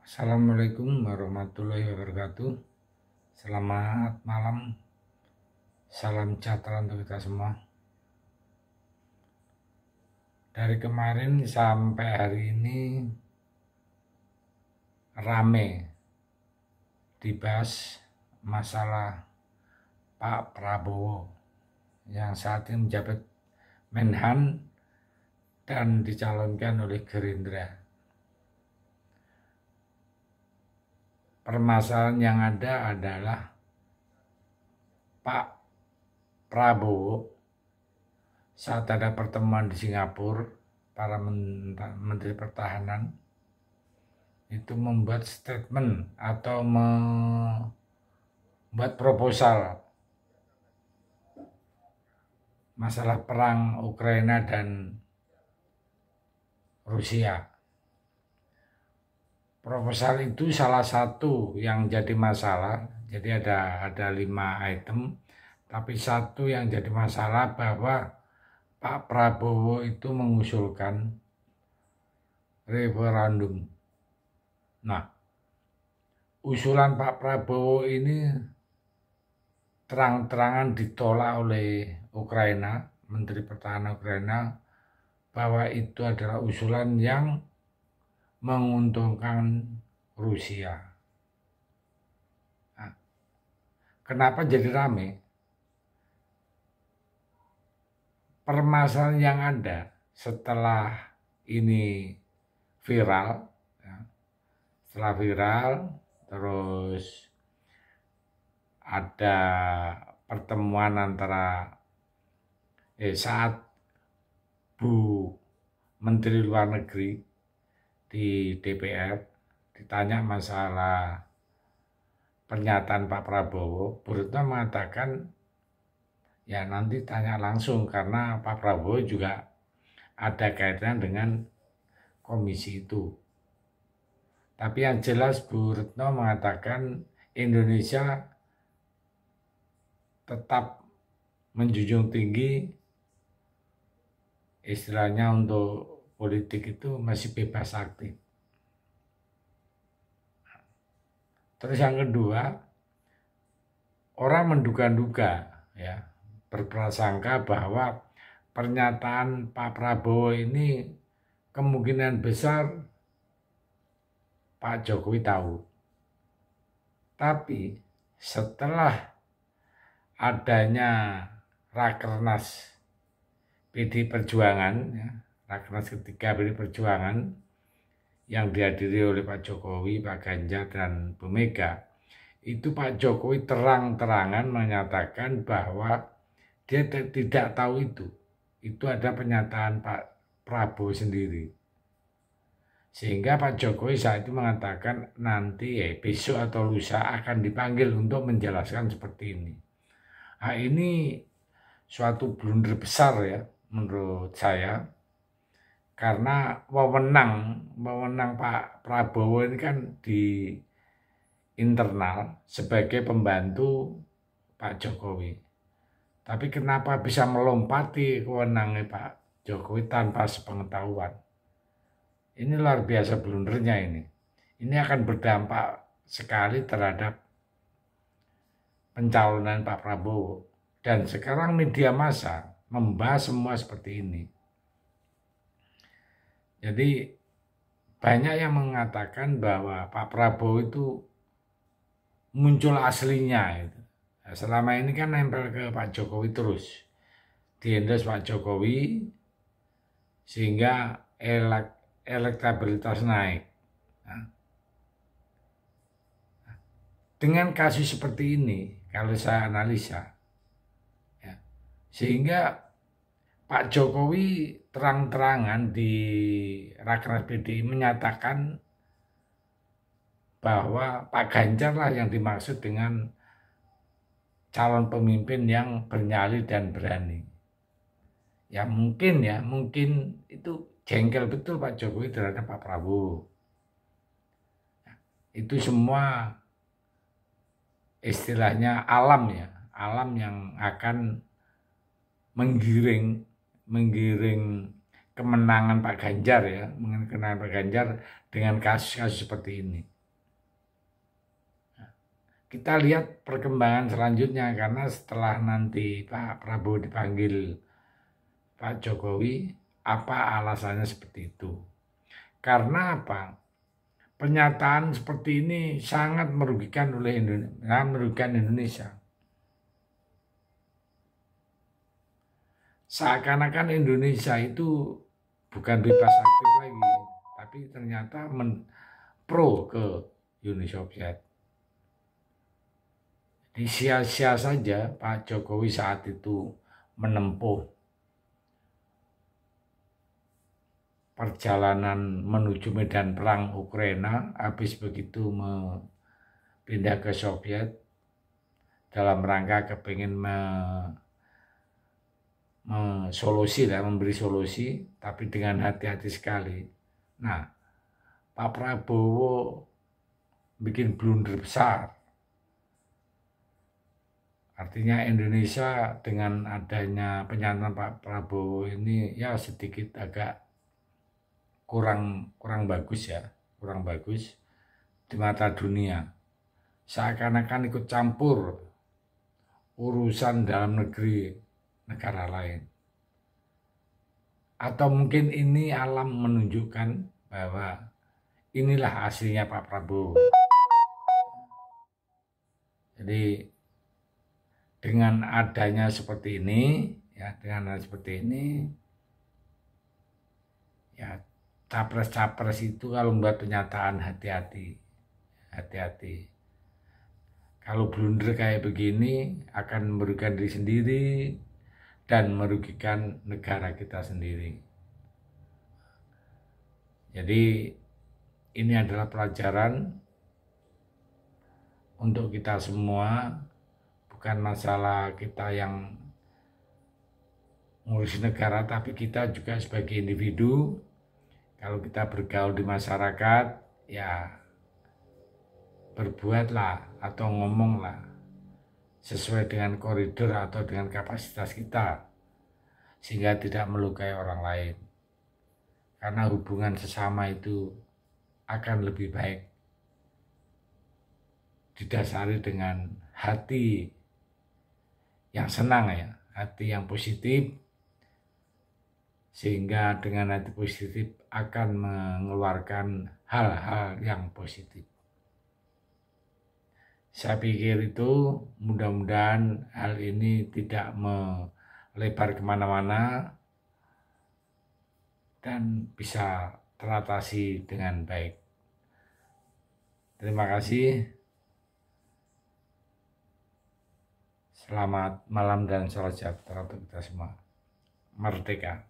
Assalamualaikum warahmatullahi wabarakatuh. Selamat malam. Salam sejahtera untuk kita semua. Dari kemarin sampai hari ini rame dibahas masalah Pak Prabowo yang saat ini menjabat Menhan dan dicalonkan oleh Gerindra. Permasalahan yang ada adalah Pak Prabowo saat ada pertemuan di Singapura, para menteri pertahanan itu membuat statement atau membuat proposal masalah perang Ukraina dan Rusia. Proposal itu salah satu yang jadi masalah, jadi ada 5 item, tapi satu yang jadi masalah bahwa Pak Prabowo itu mengusulkan referendum. Nah, usulan Pak Prabowo ini terang-terangan ditolak oleh Ukraina, Menteri Pertahanan Ukraina, bahwa itu adalah usulan yang menguntungkan Rusia. Nah, kenapa jadi rame? Permasalahan yang ada setelah ini viral, ya, terus ada pertemuan antara saat Bu Menteri Luar Negeri di DPR ditanya masalah pernyataan Pak Prabowo, Bu Retno mengatakan ya nanti tanya langsung karena Pak Prabowo juga ada kaitan dengan komisi itu. Tapi yang jelas Bu Retno mengatakan Indonesia tetap menjunjung tinggi, istilahnya untuk politik itu masih bebas aktif. Terus yang kedua, orang menduga-duga, ya, berprasangka bahwa pernyataan Pak Prabowo ini kemungkinan besar Pak Jokowi tahu. Tapi setelah adanya Rakernas PD Perjuangan, ya, Rakernas ketiga PD Perjuangan yang dihadiri oleh Pak Jokowi, Pak Ganjar, dan Bu Mega, itu Pak Jokowi terang-terangan menyatakan bahwa dia tidak tahu itu. Itu ada pernyataan Pak Prabowo sendiri. Sehingga Pak Jokowi saat itu mengatakan nanti besok atau lusa akan dipanggil untuk menjelaskan seperti ini. Nah, ini suatu blunder besar ya menurut saya. Karena wewenang Pak Prabowo ini kan di internal sebagai pembantu Pak Jokowi. Tapi kenapa bisa melompati kewenangan Pak Jokowi tanpa sepengetahuan? Ini luar biasa blundernya ini. Ini akan berdampak sekali terhadap pencalonan Pak Prabowo. Dan sekarang media massa membahas semua seperti ini. Jadi banyak yang mengatakan bahwa Pak Prabowo itu muncul aslinya. Selama ini kan nempel ke Pak Jokowi terus. Di-endorse Pak Jokowi sehingga elektabilitas naik. Nah, dengan kasus seperti ini, kalau saya analisa, ya, sehingga Pak Jokowi terang-terangan di Rakernas PDI menyatakan bahwa Pak Ganjar lah yang dimaksud dengan calon pemimpin yang bernyali dan berani. Ya mungkin itu jengkel betul Pak Jokowi terhadap Pak Prabowo. Itu semua istilahnya alam ya, alam yang akan menggiring kemenangan Pak Ganjar ya, mengenai kemenangan Pak Ganjar dengan kasus-kasus seperti ini. kita lihat perkembangan selanjutnya, karena setelah nanti Pak Prabowo dipanggil Pak Jokowi, apa alasannya seperti itu? Karena apa? Pernyataan seperti ini sangat merugikan Indonesia. Seakan-akan Indonesia itu bukan bebas aktif lagi, tapi ternyata pro ke Uni Soviet. Jadi sia-sia saja Pak Jokowi saat itu menempuh perjalanan menuju medan perang Ukraina, habis begitu pindah ke Soviet dalam rangka kepingin memberi solusi, tapi dengan hati-hati sekali. Nah, Pak Prabowo bikin blunder besar. Artinya Indonesia dengan adanya pernyataan Pak Prabowo ini ya sedikit agak kurang bagus ya, kurang bagus di mata dunia. Seakan-akan ikut campur urusan dalam negeri negara lain. Atau mungkin ini alam menunjukkan bahwa inilah aslinya Pak Prabowo. Jadi dengan adanya seperti ini, ya ya capres-capres itu kalau membuat pernyataan hati-hati. Kalau blunder kayak begini akan merugikan diri sendiri dan merugikan negara kita sendiri. Jadi ini adalah pelajaran untuk kita semua, bukan masalah kita yang ngurus negara, tapi kita juga sebagai individu. Kalau kita bergaul di masyarakat, ya berbuatlah atau ngomonglah sesuai dengan koridor atau dengan kapasitas kita, sehingga tidak melukai orang lain. Karena hubungan sesama itu akan lebih baik didasari dengan hati yang senang ya, hati yang positif, sehingga dengan hati positif akan mengeluarkan hal-hal yang positif. Saya pikir itu mudah-mudahan hal ini tidak melebar kemana-mana dan bisa teratasi dengan baik. Terima kasih. Selamat malam dan salam sejahtera untuk kita semua. Merdeka.